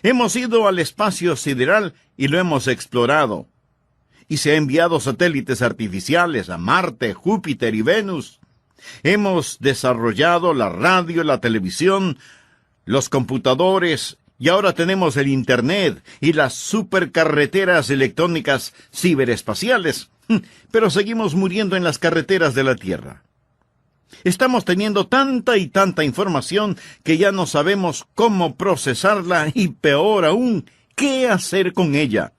Hemos ido al espacio sideral y lo hemos explorado. Y se ha enviado satélites artificiales a Marte, Júpiter y Venus. Hemos desarrollado la radio, la televisión, los computadores, y ahora tenemos el Internet y las supercarreteras electrónicas ciberespaciales. Pero seguimos muriendo en las carreteras de la Tierra. Estamos teniendo tanta y tanta información que ya no sabemos cómo procesarla y, peor aún, qué hacer con ella.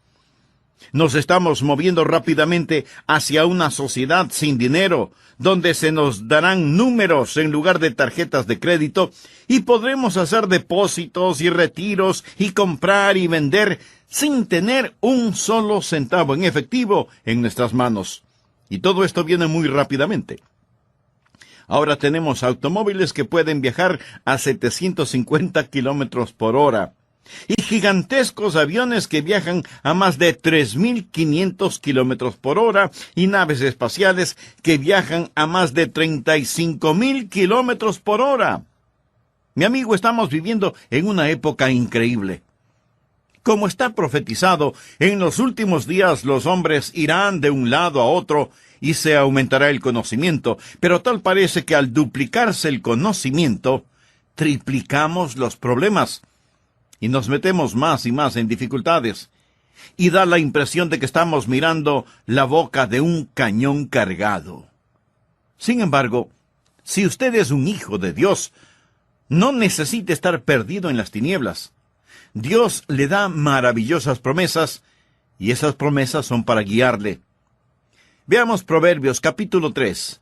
Nos estamos moviendo rápidamente hacia una sociedad sin dinero, donde se nos darán números en lugar de tarjetas de crédito y podremos hacer depósitos y retiros y comprar y vender sin tener un solo centavo en efectivo en nuestras manos. Y todo esto viene muy rápidamente. Ahora tenemos automóviles que pueden viajar a 750 kilómetros por hora. Y gigantescos aviones que viajan a más de 3.500 kilómetros por hora y naves espaciales que viajan a más de 35.000 kilómetros por hora. Mi amigo, estamos viviendo en una época increíble. Como está profetizado, en los últimos días los hombres irán de un lado a otro y se aumentará el conocimiento, pero tal parece que al duplicarse el conocimiento, triplicamos los problemas. Y nos metemos más y más en dificultades. Y da la impresión de que estamos mirando la boca de un cañón cargado. Sin embargo, si usted es un hijo de Dios, no necesita estar perdido en las tinieblas. Dios le da maravillosas promesas, y esas promesas son para guiarle. Veamos Proverbios capítulo 3,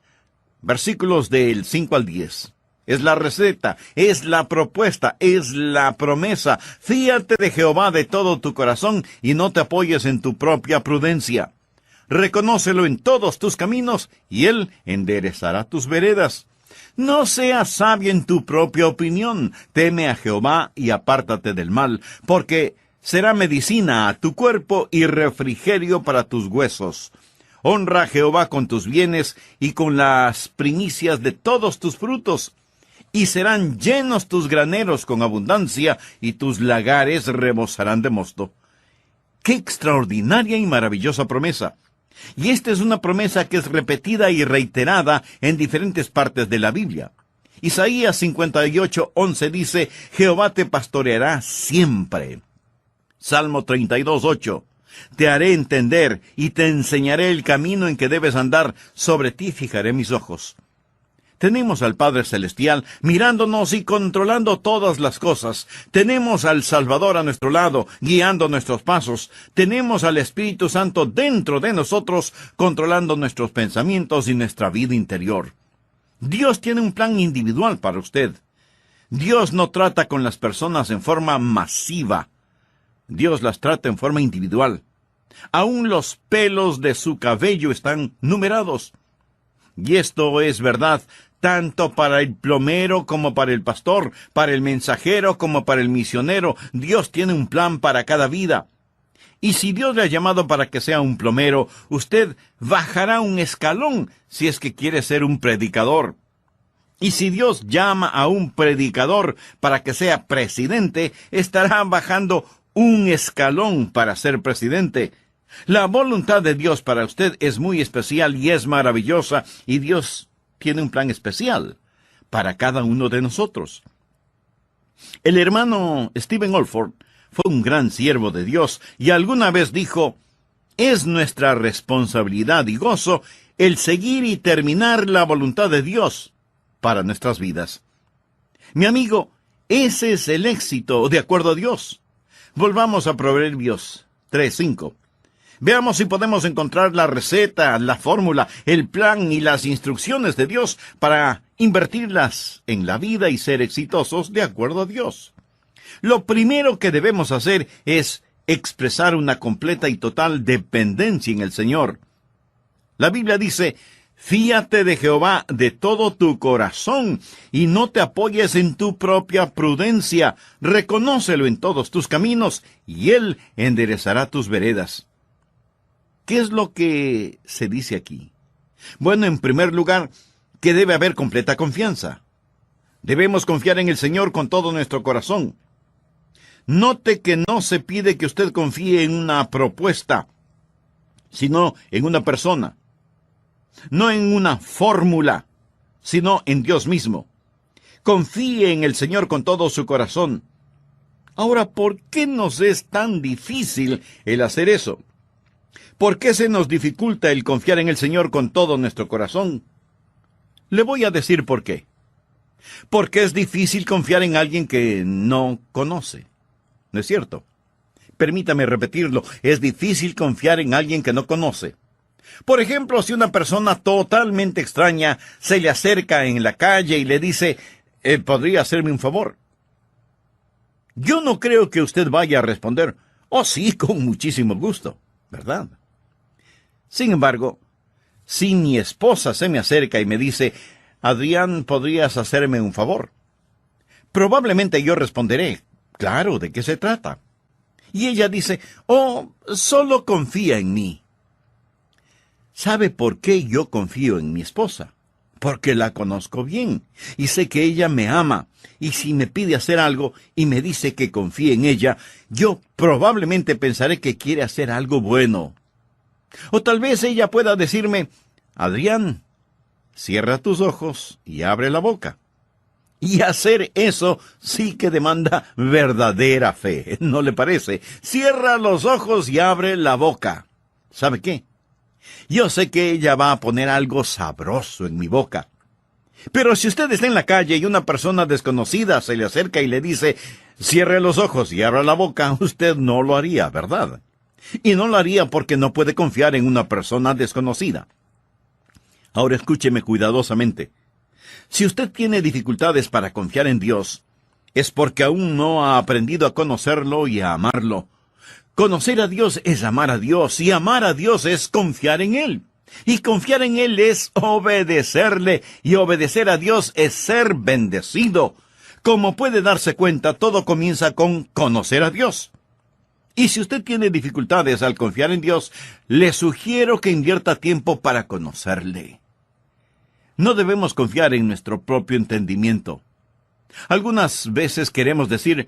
versículos del 5 al 10. Es la receta, es la propuesta, es la promesa. Fíate de Jehová de todo tu corazón y no te apoyes en tu propia prudencia. Reconócelo en todos tus caminos y Él enderezará tus veredas. No seas sabio en tu propia opinión. Teme a Jehová y apártate del mal, porque será medicina a tu cuerpo y refrigerio para tus huesos. Honra a Jehová con tus bienes y con las primicias de todos tus frutos. Y serán llenos tus graneros con abundancia, y tus lagares rebosarán de mosto. ¡Qué extraordinaria y maravillosa promesa! Y esta es una promesa que es repetida y reiterada en diferentes partes de la Biblia. Isaías 58:11 dice, Jehová te pastoreará siempre. Salmo 32:8, te haré entender y te enseñaré el camino en que debes andar, sobre ti fijaré mis ojos. Tenemos al Padre Celestial mirándonos y controlando todas las cosas. Tenemos al Salvador a nuestro lado, guiando nuestros pasos. Tenemos al Espíritu Santo dentro de nosotros, controlando nuestros pensamientos y nuestra vida interior. Dios tiene un plan individual para usted. Dios no trata con las personas en forma masiva. Dios las trata en forma individual. Aún los pelos de su cabello están numerados. Y esto es verdad tanto para el plomero como para el pastor, para el mensajero como para el misionero. Dios tiene un plan para cada vida. Y si Dios le ha llamado para que sea un plomero, usted bajará un escalón si es que quiere ser un predicador. Y si Dios llama a un predicador para que sea presidente, estará bajando un escalón para ser presidente. La voluntad de Dios para usted es muy especial y es maravillosa, y Dios tiene un plan especial para cada uno de nosotros. El hermano Stephen Olford fue un gran siervo de Dios y alguna vez dijo, es nuestra responsabilidad y gozo el seguir y terminar la voluntad de Dios para nuestras vidas. Mi amigo, ese es el éxito de acuerdo a Dios. Volvamos a Proverbios 3:5. Veamos si podemos encontrar la receta, la fórmula, el plan y las instrucciones de Dios para invertirlas en la vida y ser exitosos de acuerdo a Dios. Lo primero que debemos hacer es expresar una completa y total dependencia en el Señor. La Biblia dice, fíate de Jehová de todo tu corazón y no te apoyes en tu propia prudencia. Reconócelo en todos tus caminos y Él enderezará tus veredas. ¿Qué es lo que se dice aquí? Bueno, en primer lugar, que debe haber completa confianza. Debemos confiar en el Señor con todo nuestro corazón. Note que no se pide que usted confíe en una propuesta, sino en una persona. No en una fórmula, sino en Dios mismo. Confíe en el Señor con todo su corazón. Ahora, ¿por qué nos es tan difícil el hacer eso? ¿Por qué se nos dificulta el confiar en el Señor con todo nuestro corazón? Le voy a decir por qué. Porque es difícil confiar en alguien que no conoce. ¿No es cierto? Permítame repetirlo, es difícil confiar en alguien que no conoce. Por ejemplo, si una persona totalmente extraña se le acerca en la calle y le dice, ¿podría hacerme un favor? Yo no creo que usted vaya a responder, oh sí, con muchísimo gusto, ¿verdad? Sin embargo, si mi esposa se me acerca y me dice, Adrián, ¿podrías hacerme un favor? Probablemente yo responderé, claro, ¿de qué se trata? Y ella dice, oh, solo confía en mí. ¿Sabe por qué yo confío en mi esposa? Porque la conozco bien y sé que ella me ama. Y si me pide hacer algo y me dice que confíe en ella, yo probablemente pensaré que quiere hacer algo bueno. O tal vez ella pueda decirme, Adrián, cierra tus ojos y abre la boca. Y hacer eso sí que demanda verdadera fe, ¿no le parece? Cierra los ojos y abre la boca. ¿Sabe qué? Yo sé que ella va a poner algo sabroso en mi boca. Pero si usted está en la calle y una persona desconocida se le acerca y le dice, cierre los ojos y abra la boca, usted no lo haría, ¿verdad? Y no lo haría porque no puede confiar en una persona desconocida. Ahora escúcheme cuidadosamente. Si usted tiene dificultades para confiar en Dios, es porque aún no ha aprendido a conocerlo y a amarlo. Conocer a Dios es amar a Dios, y amar a Dios es confiar en Él. Y confiar en Él es obedecerle, y obedecer a Dios es ser bendecido. Como puede darse cuenta, todo comienza con conocer a Dios. Y si usted tiene dificultades al confiar en Dios, le sugiero que invierta tiempo para conocerle. No debemos confiar en nuestro propio entendimiento. Algunas veces queremos decir,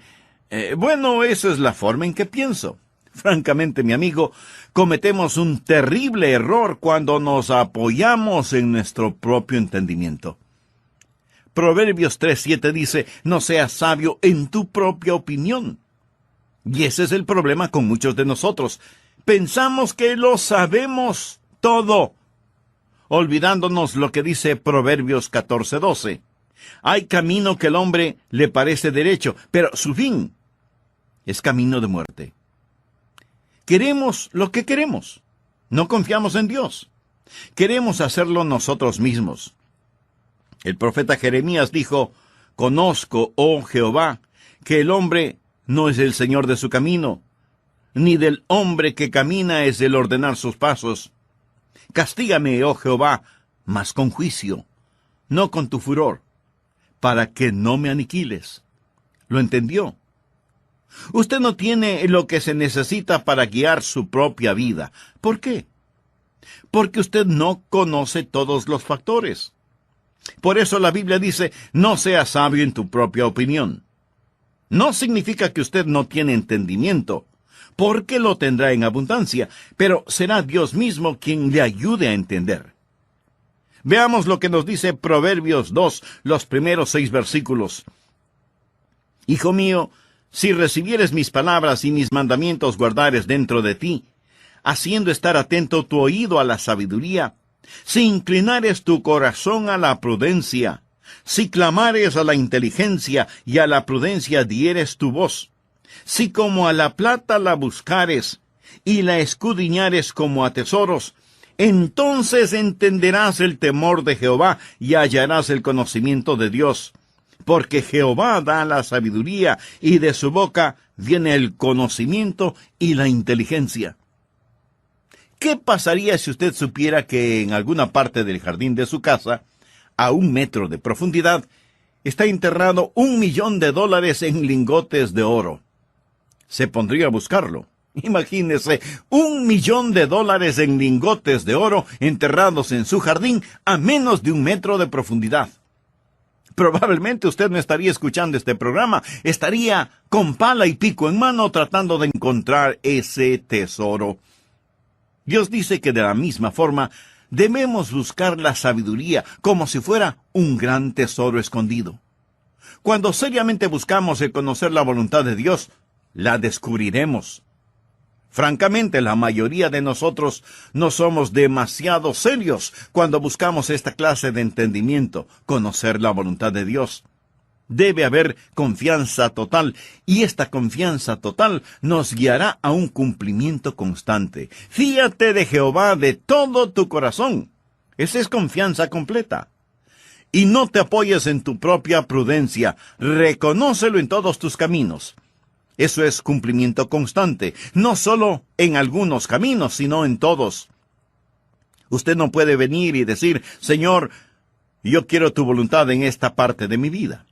bueno, esa es la forma en que pienso. Francamente, mi amigo, cometemos un terrible error cuando nos apoyamos en nuestro propio entendimiento. Proverbios 3:7 dice, no seas sabio en tu propia opinión. Y ese es el problema con muchos de nosotros. Pensamos que lo sabemos todo, olvidándonos lo que dice Proverbios 14:12. Hay camino que al hombre le parece derecho, pero su fin es camino de muerte. Queremos lo que queremos. No confiamos en Dios. Queremos hacerlo nosotros mismos. El profeta Jeremías dijo, conozco, oh Jehová, que el hombre no es el señor de su camino, ni del hombre que camina es el ordenar sus pasos. Castígame, oh Jehová, mas con juicio, no con tu furor, para que no me aniquiles. ¿Lo entendió? Usted no tiene lo que se necesita para guiar su propia vida. ¿Por qué? Porque usted no conoce todos los factores. Por eso la Biblia dice, no seas sabio en tu propia opinión. No significa que usted no tiene entendimiento, porque lo tendrá en abundancia, pero será Dios mismo quien le ayude a entender. Veamos lo que nos dice Proverbios 2, los primeros 6 versículos. Hijo mío, si recibieres mis palabras y mis mandamientos guardares dentro de ti, haciendo estar atento tu oído a la sabiduría, si inclinares tu corazón a la prudencia, si clamares a la inteligencia y a la prudencia dieres tu voz, si como a la plata la buscares y la escudriñares como a tesoros, entonces entenderás el temor de Jehová y hallarás el conocimiento de Dios. Porque Jehová da la sabiduría, y de su boca viene el conocimiento y la inteligencia. ¿Qué pasaría si usted supiera que en alguna parte del jardín de su casa, a 1 metro de profundidad, está enterrado $1,000,000 en lingotes de oro? Se pondría a buscarlo. Imagínese, $1,000,000 en lingotes de oro enterrados en su jardín a menos de 1 metro de profundidad. Probablemente usted no estaría escuchando este programa, estaría con pala y pico en mano tratando de encontrar ese tesoro. Dios dice que de la misma forma debemos buscar la sabiduría como si fuera un gran tesoro escondido. Cuando seriamente buscamos el conocer la voluntad de Dios, la descubriremos. Francamente, la mayoría de nosotros no somos demasiado serios cuando buscamos esta clase de entendimiento, conocer la voluntad de Dios. Debe haber confianza total, y esta confianza total nos guiará a un cumplimiento constante. Fíate de Jehová de todo tu corazón. Esa es confianza completa. Y no te apoyes en tu propia prudencia, reconócelo en todos tus caminos. Eso es cumplimiento constante, no solo en algunos caminos, sino en todos. Usted no puede venir y decir, Señor, yo quiero tu voluntad en esta parte de mi vida.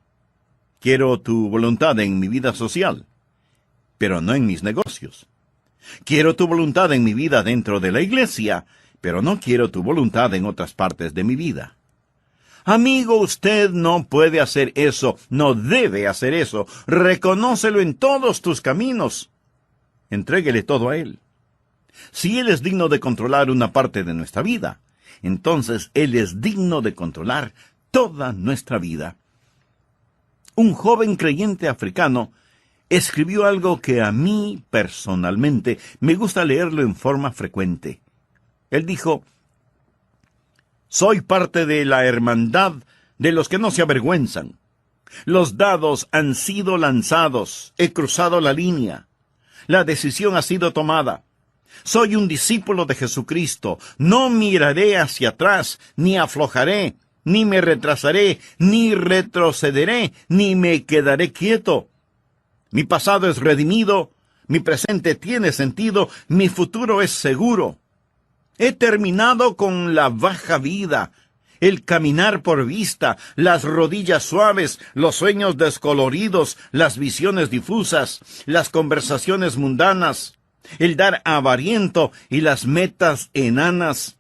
Quiero tu voluntad en mi vida social, pero no en mis negocios. Quiero tu voluntad en mi vida dentro de la iglesia, pero no quiero tu voluntad en otras partes de mi vida. Amigo, usted no puede hacer eso, no debe hacer eso. Reconócelo en todos tus caminos. Entréguele todo a Él. Si Él es digno de controlar una parte de nuestra vida, entonces Él es digno de controlar toda nuestra vida. Un joven creyente africano escribió algo que a mí, personalmente, me gusta leerlo en forma frecuente. Él dijo, soy parte de la hermandad de los que no se avergüenzan. Los dados han sido lanzados, he cruzado la línea. La decisión ha sido tomada. Soy un discípulo de Jesucristo. No miraré hacia atrás, ni aflojaré, ni me retrasaré, ni retrocederé, ni me quedaré quieto. Mi pasado es redimido, mi presente tiene sentido, mi futuro es seguro. He terminado con la baja vida, el caminar por vista, las rodillas suaves, los sueños descoloridos, las visiones difusas, las conversaciones mundanas, el dar avariento y las metas enanas.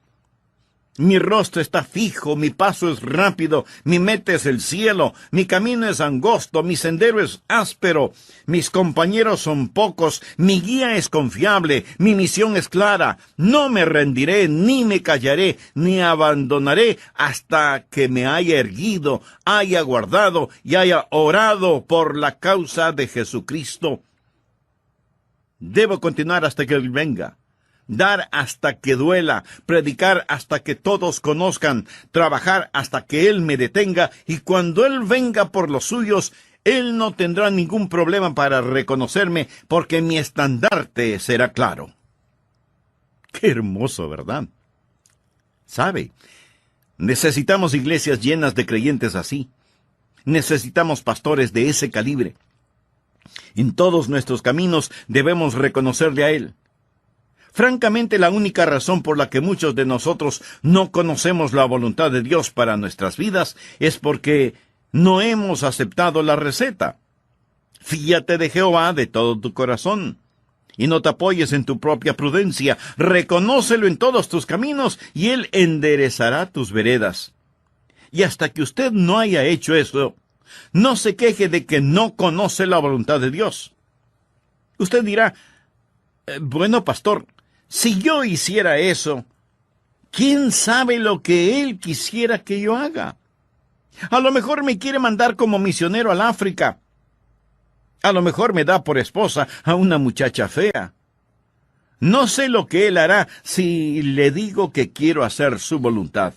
Mi rostro está fijo, mi paso es rápido, mi meta es el cielo, mi camino es angosto, mi sendero es áspero, mis compañeros son pocos, mi guía es confiable, mi misión es clara. No me rendiré, ni me callaré, ni abandonaré hasta que me haya erguido, haya guardado y haya orado por la causa de Jesucristo. Debo continuar hasta que Él venga. Dar hasta que duela, predicar hasta que todos conozcan, trabajar hasta que Él me detenga, y cuando Él venga por los suyos, Él no tendrá ningún problema para reconocerme, porque mi estandarte será claro. Qué hermoso, ¿verdad? ¿Sabe? Necesitamos iglesias llenas de creyentes así. Necesitamos pastores de ese calibre. En todos nuestros caminos debemos reconocerle a Él. Francamente, la única razón por la que muchos de nosotros no conocemos la voluntad de Dios para nuestras vidas es porque no hemos aceptado la receta. Fíate de Jehová de todo tu corazón, y no te apoyes en tu propia prudencia. Reconócelo en todos tus caminos, y Él enderezará tus veredas. Y hasta que usted no haya hecho eso, no se queje de que no conoce la voluntad de Dios. Usted dirá, bueno, pastor, si yo hiciera eso, ¿quién sabe lo que Él quisiera que yo haga? A lo mejor me quiere mandar como misionero al África. A lo mejor me da por esposa a una muchacha fea. No sé lo que Él hará si le digo que quiero hacer su voluntad.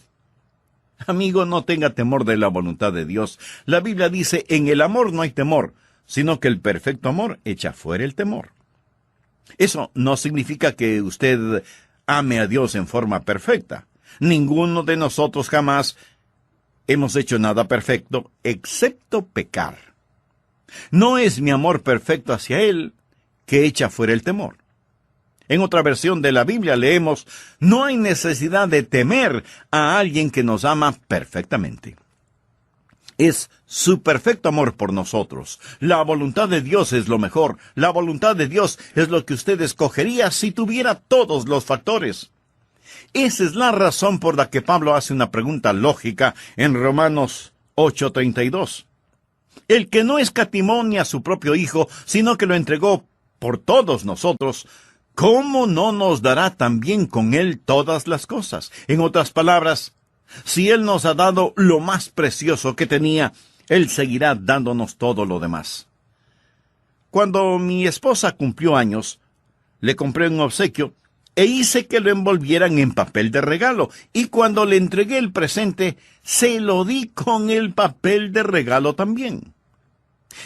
Amigo, no tenga temor de la voluntad de Dios. La Biblia dice, en el amor no hay temor, sino que el perfecto amor echa fuera el temor. Eso no significa que usted ame a Dios en forma perfecta. Ninguno de nosotros jamás hemos hecho nada perfecto, excepto pecar. No es mi amor perfecto hacia Él que echa fuera el temor. En otra versión de la Biblia leemos, no hay necesidad de temer a alguien que nos ama perfectamente. Es su perfecto amor por nosotros. La voluntad de Dios es lo mejor. La voluntad de Dios es lo que usted escogería si tuviera todos los factores. Esa es la razón por la que Pablo hace una pregunta lógica en Romanos 8:32. El que no escatimó ni a su propio Hijo, sino que lo entregó por todos nosotros, ¿cómo no nos dará también con Él todas las cosas? En otras palabras, si Él nos ha dado lo más precioso que tenía, Él seguirá dándonos todo lo demás. Cuando mi esposa cumplió años, le compré un obsequio e hice que lo envolvieran en papel de regalo, y cuando le entregué el presente, se lo di con el papel de regalo también.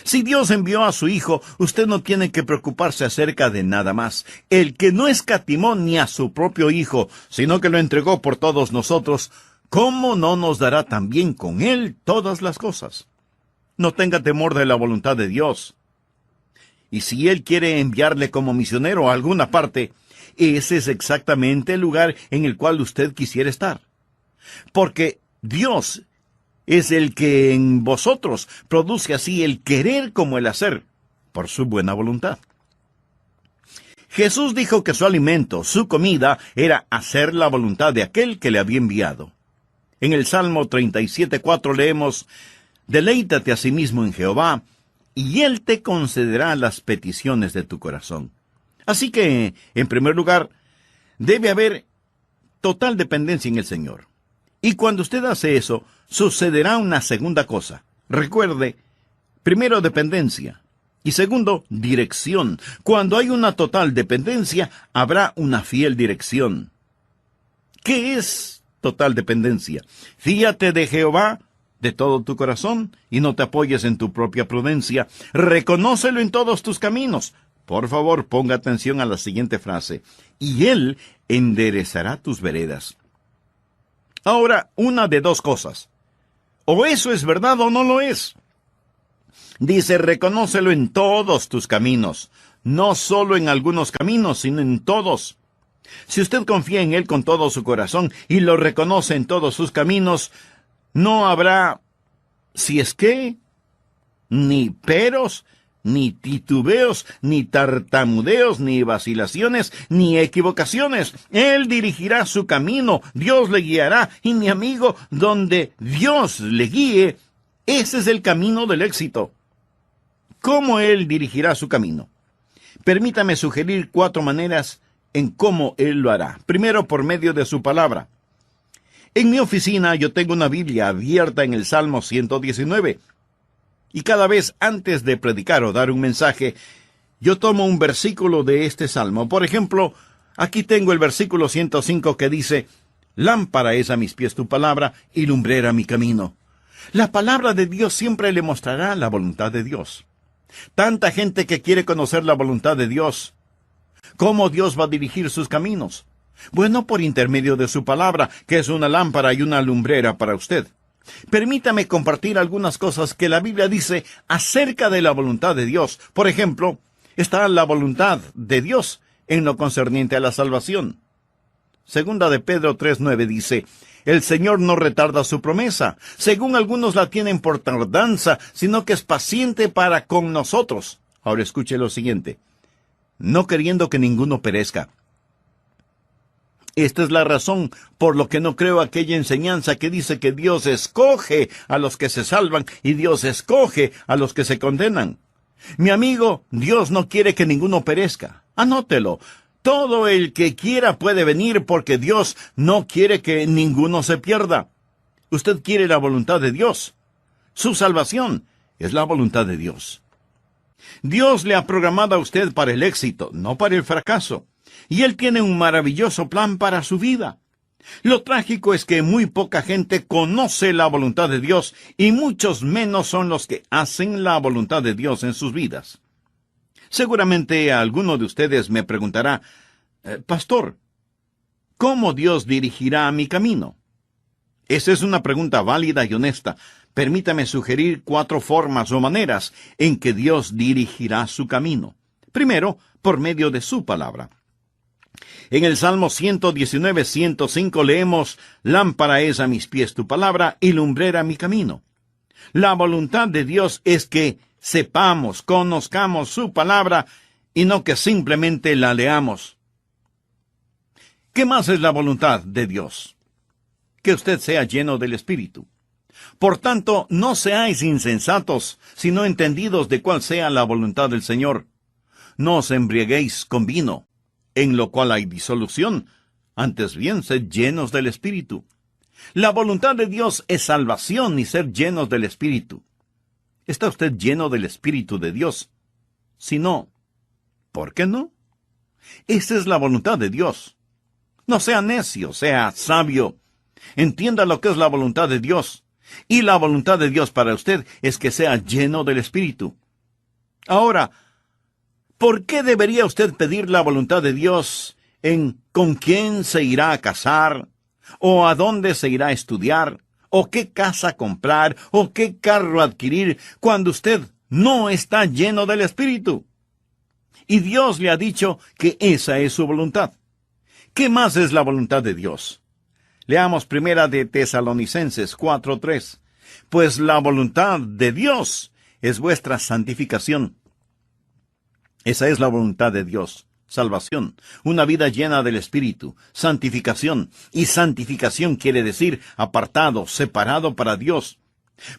Si Dios envió a su Hijo, usted no tiene que preocuparse acerca de nada más. El que no escatimó ni a su propio Hijo, sino que lo entregó por todos nosotros, ¿cómo no nos dará también con Él todas las cosas? No tenga temor de la voluntad de Dios. Y si Él quiere enviarle como misionero a alguna parte, ese es exactamente el lugar en el cual usted quisiera estar. Porque Dios es el que en vosotros produce así el querer como el hacer, por su buena voluntad. Jesús dijo que su alimento, su comida, era hacer la voluntad de aquel que le había enviado. En el Salmo 37:4 leemos: «Deleítate a sí mismo en Jehová, y Él te concederá las peticiones de tu corazón». Así que, en primer lugar, debe haber total dependencia en el Señor. Y cuando usted hace eso, sucederá una segunda cosa. Recuerde, primero, dependencia. Y segundo, dirección. Cuando hay una total dependencia, habrá una fiel dirección. ¿Qué es total dependencia? Fíate de Jehová de todo tu corazón y no te apoyes en tu propia prudencia. Reconócelo en todos tus caminos. Por favor, ponga atención a la siguiente frase: y Él enderezará tus veredas. Ahora, una de dos cosas. O eso es verdad o no lo es. Dice, reconócelo en todos tus caminos. No solo en algunos caminos, sino en todos. Si usted confía en Él con todo su corazón y lo reconoce en todos sus caminos, no habrá, si es que, ni peros, ni titubeos, ni tartamudeos, ni vacilaciones, ni equivocaciones. Él dirigirá su camino, Dios le guiará, y mi amigo, donde Dios le guíe, ese es el camino del éxito. ¿Cómo Él dirigirá su camino? Permítame sugerir 4 maneras en cómo Él lo hará. Primero, por medio de su palabra. En mi oficina yo tengo una Biblia abierta en el Salmo 119. Y cada vez antes de predicar o dar un mensaje, yo tomo un versículo de este salmo. Por ejemplo, aquí tengo el versículo 105 que dice: «Lámpara es a mis pies tu palabra y lumbrera mi camino». La palabra de Dios siempre le mostrará la voluntad de Dios. Tanta gente que quiere conocer la voluntad de Dios. ¿Cómo Dios va a dirigir sus caminos? Bueno, por intermedio de su palabra, que es una lámpara y una lumbrera para usted. Permítame compartir algunas cosas que la Biblia dice acerca de la voluntad de Dios. Por ejemplo, está la voluntad de Dios en lo concerniente a la salvación. Segunda de Pedro 3:9 dice: «El Señor no retarda su promesa, según algunos la tienen por tardanza, sino que es paciente para con nosotros». Ahora escuche lo siguiente: «no queriendo que ninguno perezca». Esta es la razón por lo que no creo aquella enseñanza que dice que Dios escoge a los que se salvan y Dios escoge a los que se condenan. Mi amigo, Dios no quiere que ninguno perezca. Anótelo. Todo el que quiera puede venir porque Dios no quiere que ninguno se pierda. Usted quiere la voluntad de Dios. Su salvación es la voluntad de Dios. Dios le ha programado a usted para el éxito, no para el fracaso. Y Él tiene un maravilloso plan para su vida. Lo trágico es que muy poca gente conoce la voluntad de Dios y muchos menos son los que hacen la voluntad de Dios en sus vidas. Seguramente alguno de ustedes me preguntará: «Pastor, ¿cómo Dios dirigirá mi camino?». Esa es una pregunta válida y honesta. Permítame sugerir 4 formas o maneras en que Dios dirigirá su camino. Primero, por medio de su palabra. En el Salmo 119:105 leemos: «Lámpara es a mis pies tu palabra y lumbrera mi camino». La voluntad de Dios es que sepamos, conozcamos su palabra y no que simplemente la leamos. ¿Qué más es la voluntad de Dios? Que usted sea lleno del Espíritu. Por tanto, no seáis insensatos, sino entendidos de cuál sea la voluntad del Señor. No os embriaguéis con vino, en lo cual hay disolución, antes bien sed llenos del Espíritu. La voluntad de Dios es salvación y ser llenos del Espíritu. ¿Está usted lleno del Espíritu de Dios? Si no, ¿por qué no? Esa es la voluntad de Dios. No sea necio, sea sabio. Entienda lo que es la voluntad de Dios. Y la voluntad de Dios para usted es que sea lleno del Espíritu. Ahora, ¿por qué debería usted pedir la voluntad de Dios en con quién se irá a casar, o a dónde se irá a estudiar, o qué casa comprar, o qué carro adquirir, cuando usted no está lleno del Espíritu? Y Dios le ha dicho que esa es su voluntad. ¿Qué más es la voluntad de Dios? Leamos primera de Tesalonicenses 4:3. Pues la voluntad de Dios es vuestra santificación. Esa es la voluntad de Dios. Salvación, una vida llena del Espíritu, santificación, y santificación quiere decir apartado, separado para Dios.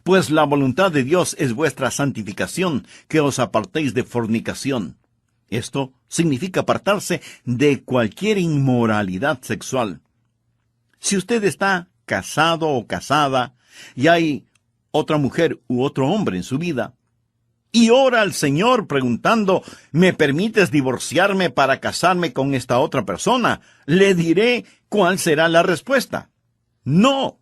Pues la voluntad de Dios es vuestra santificación, que os apartéis de fornicación. Esto significa apartarse de cualquier inmoralidad sexual. Si usted está casado o casada, y hay otra mujer u otro hombre en su vida, y ora al Señor preguntando, ¿me permites divorciarme para casarme con esta otra persona?, le diré cuál será la respuesta. No.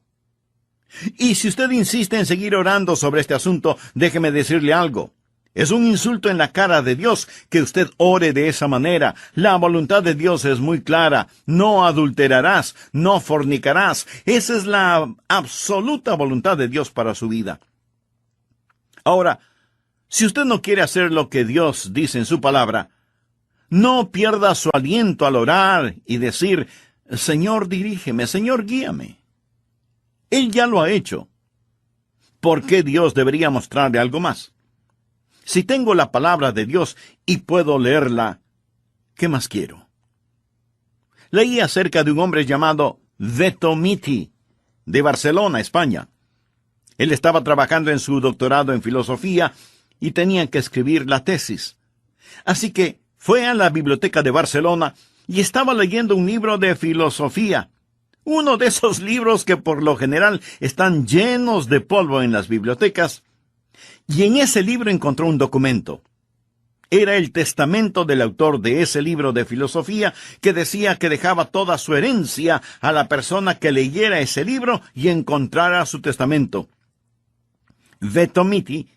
Y si usted insiste en seguir orando sobre este asunto, déjeme decirle algo. Es un insulto en la cara de Dios que usted ore de esa manera. La voluntad de Dios es muy clara. No adulterarás, no fornicarás. Esa es la absoluta voluntad de Dios para su vida. Ahora, si usted no quiere hacer lo que Dios dice en su palabra, no pierda su aliento al orar y decir, Señor, dirígeme, Señor, guíame. Él ya lo ha hecho. ¿Por qué Dios debería mostrarle algo más? Si tengo la palabra de Dios y puedo leerla, ¿qué más quiero? Leí acerca de un hombre llamado Vettomiti, de Barcelona, España. Él estaba trabajando en su doctorado en filosofía y tenía que escribir la tesis. Así que fue a la biblioteca de Barcelona y estaba leyendo un libro de filosofía. Uno de esos libros que por lo general están llenos de polvo en las bibliotecas. Y en ese libro encontró un documento. Era el testamento del autor de ese libro de filosofía, que decía que dejaba toda su herencia a la persona que leyera ese libro y encontrara su testamento. Vettomiti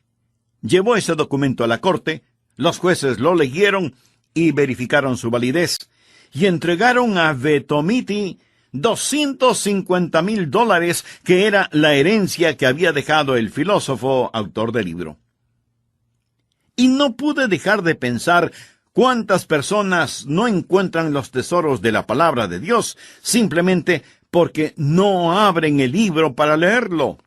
llevó ese documento a la corte, los jueces lo leyeron y verificaron su validez, y entregaron a Vettomiti $250,000, que era la herencia que había dejado el filósofo autor del libro. Y no pude dejar de pensar cuántas personas no encuentran los tesoros de la palabra de Dios simplemente porque no abren el libro para leerlo.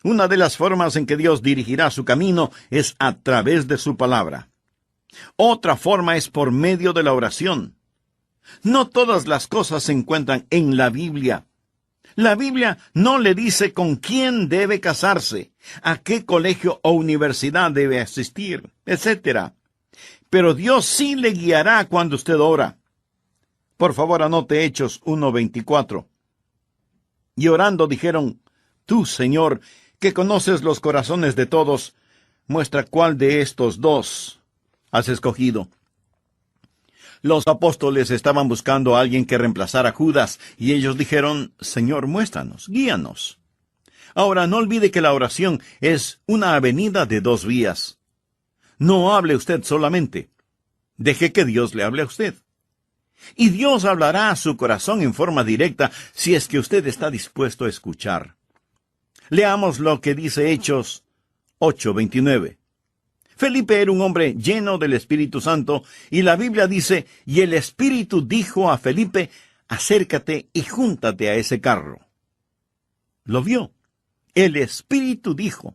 Una de las formas en que Dios dirigirá su camino es a través de su palabra. Otra forma es por medio de la oración. No todas las cosas se encuentran en la Biblia. La Biblia no le dice con quién debe casarse, a qué colegio o universidad debe asistir, etc. Pero Dios sí le guiará cuando usted ora. Por favor, anote Hechos 1:24. Y orando dijeron, tú, Señor, que conoces los corazones de todos, muestra cuál de estos dos has escogido. Los apóstoles estaban buscando a alguien que reemplazara a Judas, y ellos dijeron, Señor, muéstranos, guíanos. Ahora, no olvide que la oración es una avenida de dos vías. No hable usted solamente. Deje que Dios le hable a usted. Y Dios hablará a su corazón en forma directa si es que usted está dispuesto a escuchar. Leamos lo que dice Hechos 8:29. Felipe era un hombre lleno del Espíritu Santo, y la Biblia dice, y el Espíritu dijo a Felipe, acércate y júntate a ese carro. ¿Lo vio? El Espíritu dijo.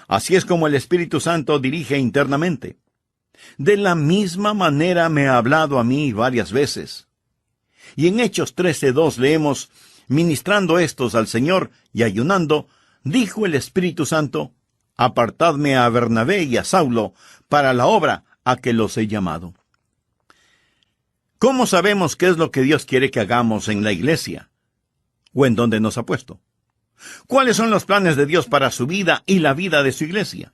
Así es como el Espíritu Santo dirige internamente. De la misma manera me ha hablado a mí varias veces. Y en Hechos 13:2 leemos, Ministrando estos al Señor y ayunando, dijo el Espíritu Santo: Apartadme a Bernabé y a Saulo para la obra a que los he llamado. ¿Cómo sabemos qué es lo que Dios quiere que hagamos en la iglesia? ¿O en dónde nos ha puesto? ¿Cuáles son los planes de Dios para su vida y la vida de su iglesia?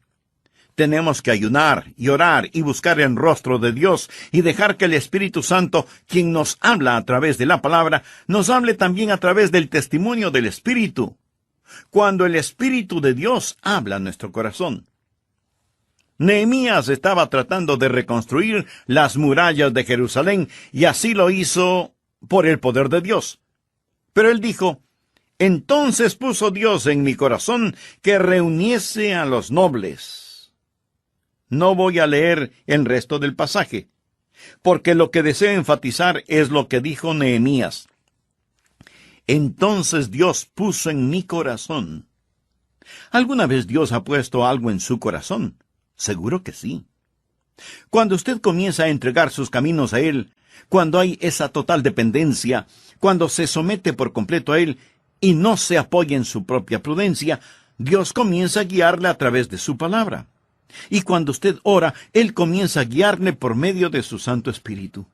Tenemos que ayunar y orar y buscar el rostro de Dios y dejar que el Espíritu Santo, quien nos habla a través de la palabra, nos hable también a través del testimonio del Espíritu. Cuando el Espíritu de Dios habla a nuestro corazón. Nehemías estaba tratando de reconstruir las murallas de Jerusalén y así lo hizo por el poder de Dios. Pero él dijo: entonces puso Dios en mi corazón que reuniese a los nobles. No voy a leer el resto del pasaje, porque lo que deseo enfatizar es lo que dijo Nehemías. Entonces Dios puso en mi corazón. ¿Alguna vez Dios ha puesto algo en su corazón? Seguro que sí. Cuando usted comienza a entregar sus caminos a Él, cuando hay esa total dependencia, cuando se somete por completo a Él y no se apoya en su propia prudencia, Dios comienza a guiarle a través de su palabra. Y cuando usted ora, Él comienza a guiarle por medio de su Santo Espíritu.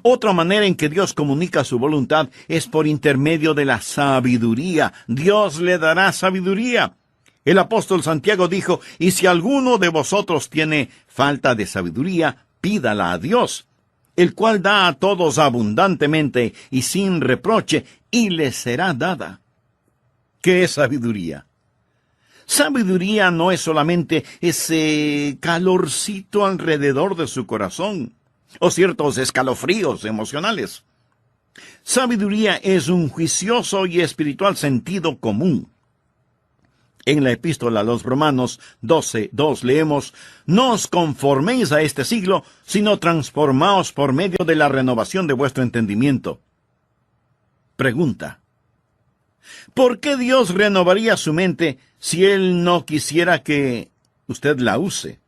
Otra manera en que Dios comunica su voluntad es por intermedio de la sabiduría. Dios le dará sabiduría. El apóstol Santiago dijo: y si alguno de vosotros tiene falta de sabiduría, pídala a Dios, el cual da a todos abundantemente y sin reproche, y le será dada. ¿Qué es sabiduría? Sabiduría no es solamente ese calorcito alrededor de su corazón, o ciertos escalofríos emocionales. Sabiduría es un juicioso y espiritual sentido común. En la epístola a los Romanos 12:2 leemos: no os conforméis a este siglo, sino transformaos por medio de la renovación de vuestro entendimiento. Pregunta: ¿por qué Dios renovaría su mente si Él no quisiera que usted la use?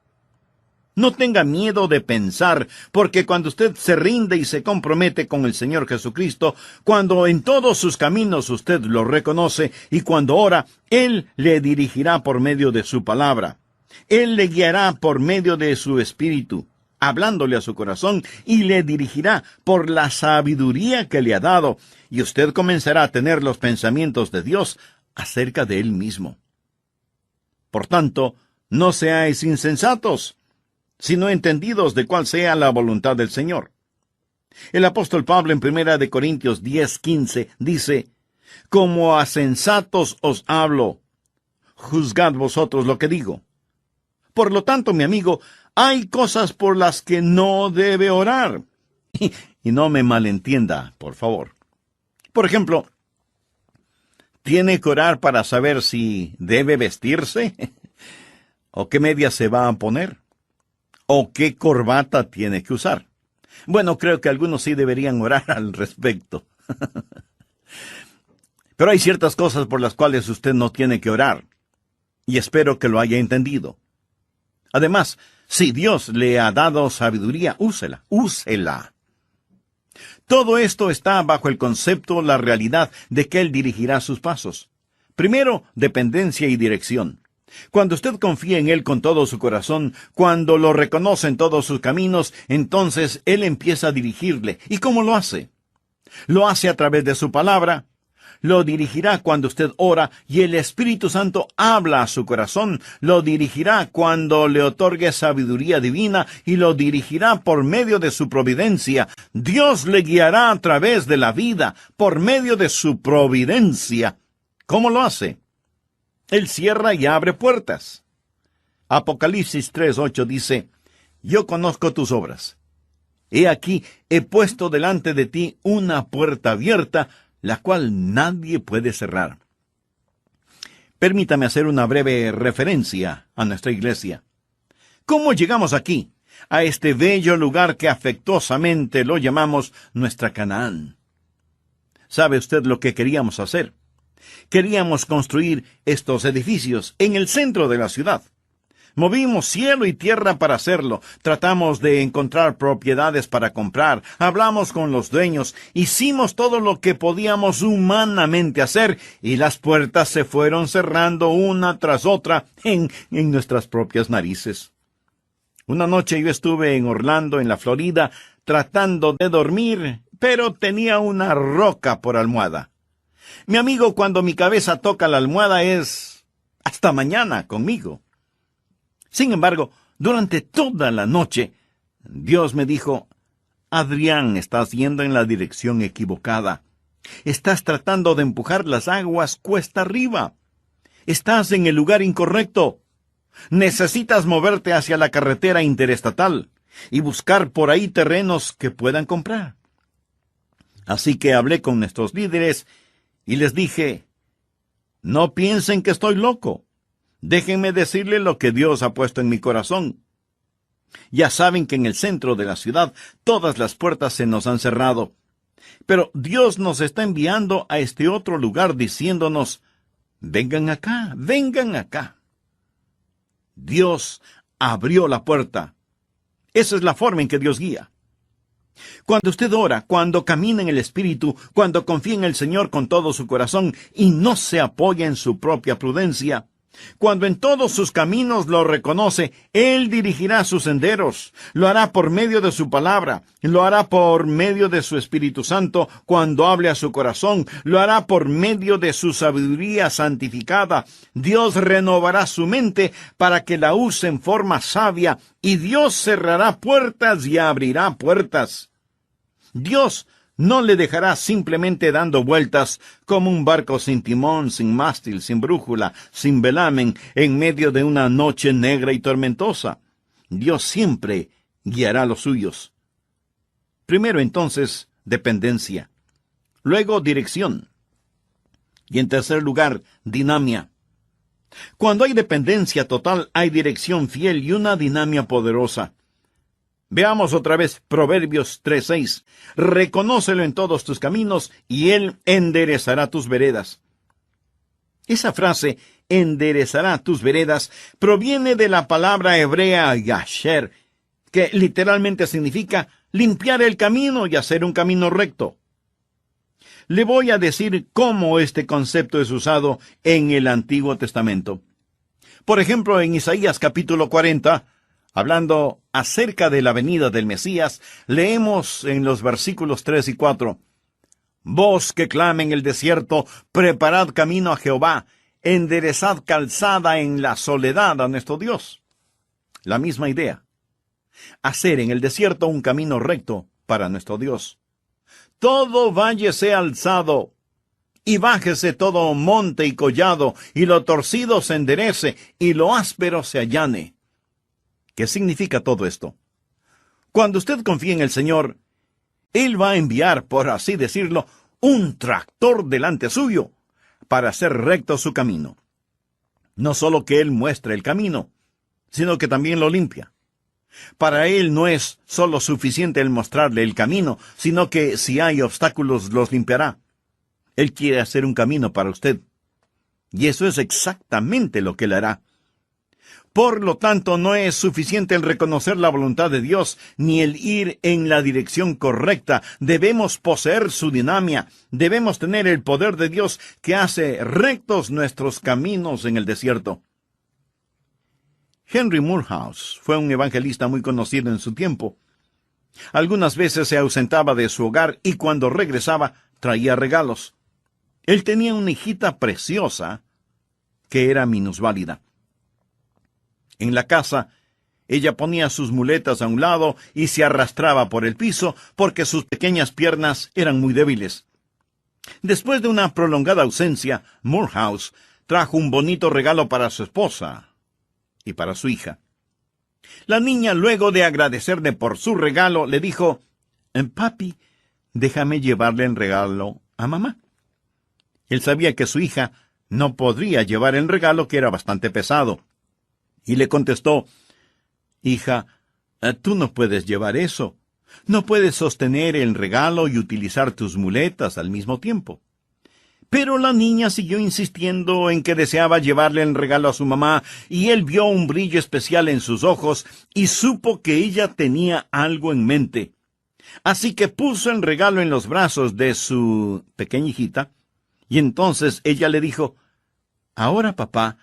No tenga miedo de pensar, porque cuando usted se rinde y se compromete con el Señor Jesucristo, cuando en todos sus caminos usted lo reconoce y cuando ora, Él le dirigirá por medio de su palabra. Él le guiará por medio de su espíritu, hablándole a su corazón, y le dirigirá por la sabiduría que le ha dado, y usted comenzará a tener los pensamientos de Dios acerca de Él mismo. Por tanto, no seáis insensatos, sino entendidos de cuál sea la voluntad del Señor. El apóstol Pablo en 1 Corintios 10:15 dice: como a sensatos os hablo, juzgad vosotros lo que digo. Por lo tanto, mi amigo, hay cosas por las que no debe orar. Y no me malentienda, por favor. Por ejemplo, ¿tiene que orar para saber si debe vestirse? ¿O qué media se va a poner? ¿O qué corbata tiene que usar? Bueno, creo que algunos sí deberían orar al respecto. Pero hay ciertas cosas por las cuales usted no tiene que orar. Y espero que lo haya entendido. Además, si Dios le ha dado sabiduría, úsela. Todo esto está bajo el concepto, la realidad de que Él dirigirá sus pasos. Primero, dependencia y dirección. Cuando usted confía en Él con todo su corazón, cuando lo reconoce en todos sus caminos, entonces Él empieza a dirigirle. ¿Y cómo lo hace? Lo hace a través de su palabra. Lo dirigirá cuando usted ora y el Espíritu Santo habla a su corazón. Lo dirigirá cuando le otorgue sabiduría divina y lo dirigirá por medio de su providencia. Dios le guiará a través de la vida por medio de su providencia. ¿Cómo lo hace? Él cierra y abre puertas. Apocalipsis 3:8 dice: yo conozco tus obras. He aquí, he puesto delante de ti una puerta abierta, la cual nadie puede cerrar. Permítame hacer una breve referencia a nuestra iglesia. ¿Cómo llegamos aquí, a este bello lugar que afectuosamente lo llamamos nuestra Canaán? ¿Sabe usted lo que queríamos hacer? Queríamos construir estos edificios en el centro de la ciudad. Movimos cielo y tierra para hacerlo. Tratamos de encontrar propiedades para comprar. Hablamos con los dueños. Hicimos todo lo que podíamos humanamente hacer y las puertas se fueron cerrando una tras otra en nuestras propias narices. Una noche yo estuve en Orlando, en la Florida, tratando de dormir, pero tenía una roca por almohada. Mi amigo, cuando mi cabeza toca la almohada es hasta mañana conmigo. Sin embargo, durante toda la noche, Dios me dijo, Adrián, estás yendo en la dirección equivocada. Estás tratando de empujar las aguas cuesta arriba. Estás en el lugar incorrecto. Necesitas moverte hacia la carretera interestatal y buscar por ahí terrenos que puedan comprar. Así que hablé con nuestros líderes y les dije, no piensen que estoy loco. Déjenme decirle lo que Dios ha puesto en mi corazón. Ya saben que en el centro de la ciudad todas las puertas se nos han cerrado. Pero Dios nos está enviando a este otro lugar diciéndonos, vengan acá, vengan acá. Dios abrió la puerta. Esa es la forma en que Dios guía. Cuando usted ora, cuando camina en el Espíritu, cuando confía en el Señor con todo su corazón y no se apoya en su propia prudencia, cuando en todos sus caminos lo reconoce, Él dirigirá sus senderos, lo hará por medio de su palabra, lo hará por medio de su Espíritu Santo cuando hable a su corazón, lo hará por medio de su sabiduría santificada. Dios renovará su mente para que la use en forma sabia y Dios cerrará puertas y abrirá puertas. Dios no le dejará simplemente dando vueltas como un barco sin timón, sin mástil, sin brújula, sin velamen, en medio de una noche negra y tormentosa. Dios siempre guiará a los suyos. Primero entonces, dependencia. Luego, dirección. Y en tercer lugar, dinamia. Cuando hay dependencia total, hay dirección fiel y una dinamia poderosa. Veamos otra vez Proverbios 3:6. Reconócelo en todos tus caminos, y Él enderezará tus veredas. Esa frase, enderezará tus veredas, proviene de la palabra hebrea yasher, que literalmente significa limpiar el camino y hacer un camino recto. Le voy a decir cómo este concepto es usado en el Antiguo Testamento. Por ejemplo, en Isaías capítulo 40, hablando acerca de la venida del Mesías, leemos en los versículos 3 y 4, Voz que clama en el desierto, preparad camino a Jehová, enderezad calzada en la soledad a nuestro Dios. La misma idea. Hacer en el desierto un camino recto para nuestro Dios. Todo valle sea alzado, y bájese todo monte y collado, y lo torcido se enderece, y lo áspero se allane. ¿Qué significa todo esto? Cuando usted confía en el Señor, Él va a enviar, por así decirlo, un tractor delante suyo para hacer recto su camino. No solo que Él muestre el camino, sino que también lo limpia. Para Él no es solo suficiente el mostrarle el camino, sino que si hay obstáculos los limpiará. Él quiere hacer un camino para usted. Y eso es exactamente lo que Él hará. Por lo tanto, no es suficiente el reconocer la voluntad de Dios, ni el ir en la dirección correcta. Debemos poseer su dinamia. Debemos tener el poder de Dios que hace rectos nuestros caminos en el desierto. Henry Moorhouse fue un evangelista muy conocido en su tiempo. Algunas veces se ausentaba de su hogar y cuando regresaba traía regalos. Él tenía una hijita preciosa que era minusválida. En la casa, ella ponía sus muletas a un lado y se arrastraba por el piso porque sus pequeñas piernas eran muy débiles. Después de una prolongada ausencia, Moorhouse trajo un bonito regalo para su esposa y para su hija. La niña, luego de agradecerle por su regalo, le dijo, «Papi, déjame llevarle el regalo a mamá». Él sabía que su hija no podría llevar el regalo, que era bastante pesado. Y le contestó, «Hija, tú no puedes llevar eso. No puedes sostener el regalo y utilizar tus muletas al mismo tiempo. Pero la niña siguió insistiendo en que deseaba llevarle el regalo a su mamá, y él vio un brillo especial en sus ojos y supo que ella tenía algo en mente. Así que puso el regalo en los brazos de su pequeña hijita, y entonces ella le dijo: «Ahora, papá,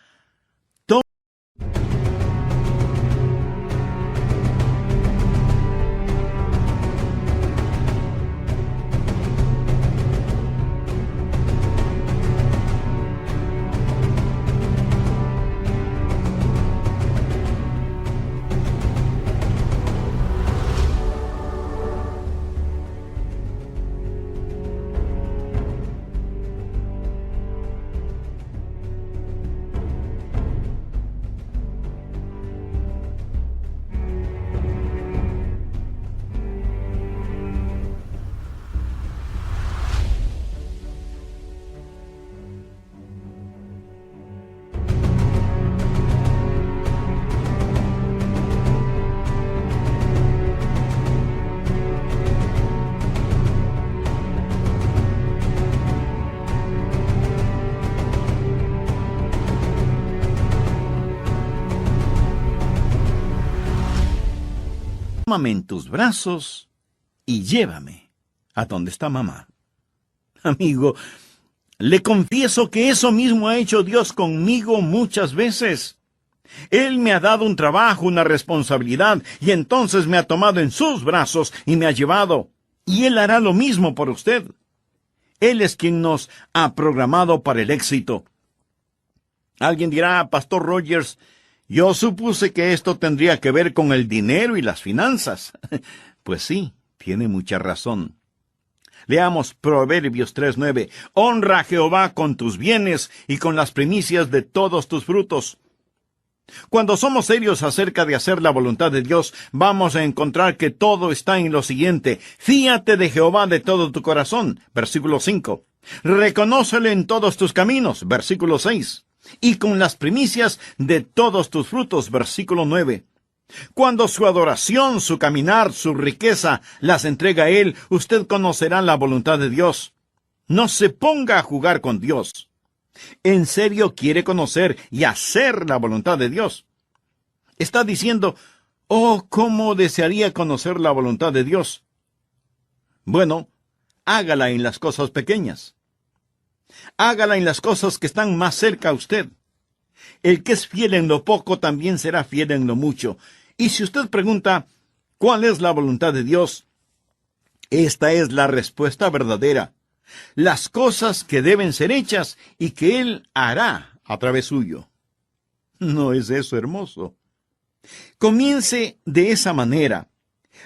tómame en tus brazos y llévame a donde está mamá». Amigo, le confieso que eso mismo ha hecho Dios conmigo muchas veces. Él me ha dado un trabajo, una responsabilidad, y entonces me ha tomado en sus brazos y me ha llevado. Y Él hará lo mismo por usted. Él es quien nos ha programado para el éxito. Alguien dirá: «Pastor Rogers, yo supuse que esto tendría que ver con el dinero y las finanzas». Pues sí, tiene mucha razón. Leamos Proverbios 3:9. «Honra a Jehová con tus bienes y con las primicias de todos tus frutos». Cuando somos serios acerca de hacer la voluntad de Dios, vamos a encontrar que todo está en lo siguiente: «Fíate de Jehová de todo tu corazón», versículo 5. «Reconócele en todos tus caminos», versículo 6. «Y con las primicias de todos tus frutos», versículo 9. Cuando su adoración, su caminar, su riqueza las entrega a Él, usted conocerá la voluntad de Dios. No se ponga a jugar con Dios. ¿En serio quiere conocer y hacer la voluntad de Dios? Está diciendo: «Oh, cómo desearía conocer la voluntad de Dios». Bueno, hágala en las cosas pequeñas. Hágala en las cosas que están más cerca a usted. El que es fiel en lo poco también será fiel en lo mucho. Y si usted pregunta: ¿cuál es la voluntad de Dios?, esta es la respuesta verdadera. Las cosas que deben ser hechas y que Él hará a través suyo. ¿No es eso hermoso? Comience de esa manera.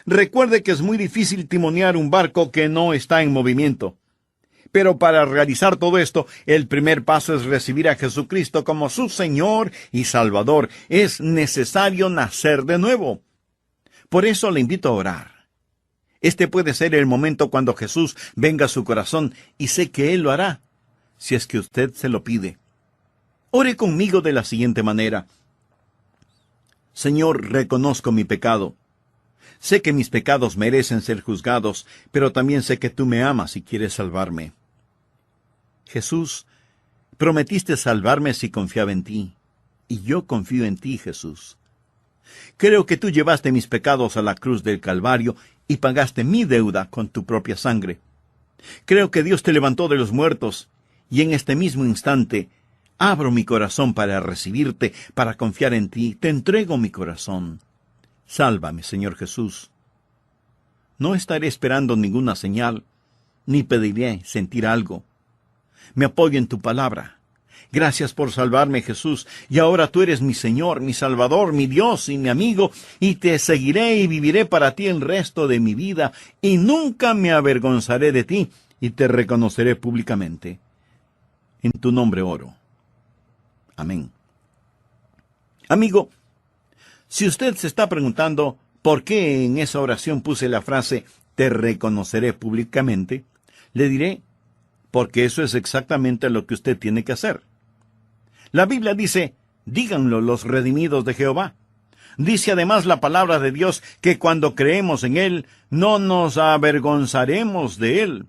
Recuerde que es muy difícil timonear un barco que no está en movimiento. Pero para realizar todo esto, el primer paso es recibir a Jesucristo como su Señor y Salvador. Es necesario nacer de nuevo. Por eso le invito a orar. Este puede ser el momento cuando Jesús venga a su corazón, y sé que Él lo hará, si es que usted se lo pide. Ore conmigo de la siguiente manera: «Señor, reconozco mi pecado. Sé que mis pecados merecen ser juzgados, pero también sé que tú me amas y quieres salvarme. Jesús, prometiste salvarme si confiaba en ti, y yo confío en ti, Jesús. Creo que tú llevaste mis pecados a la cruz del Calvario y pagaste mi deuda con tu propia sangre. Creo que Dios te levantó de los muertos, y en este mismo instante abro mi corazón para recibirte, para confiar en ti. Te entrego mi corazón. Sálvame, Señor Jesús. No estaré esperando ninguna señal, ni pediré sentir algo. Me apoyo en tu palabra. Gracias por salvarme, Jesús, y ahora tú eres mi Señor, mi Salvador, mi Dios y mi amigo, y te seguiré y viviré para ti el resto de mi vida, y nunca me avergonzaré de ti, y te reconoceré públicamente. En tu nombre oro. Amén. Amigo, si usted se está preguntando por qué en esa oración puse la frase «te reconoceré públicamente», le diré: porque eso es exactamente lo que usted tiene que hacer. La Biblia dice: díganlo los redimidos de Jehová. Dice además la palabra de Dios que cuando creemos en Él, no nos avergonzaremos de Él.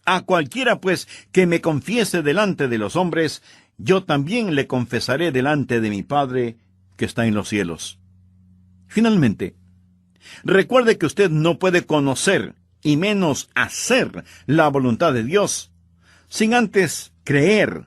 A cualquiera, pues, que me confiese delante de los hombres, yo también le confesaré delante de mi Padre que está en los cielos. Finalmente, recuerde que usted no puede conocer, y menos hacer, la voluntad de Dios, sin antes creer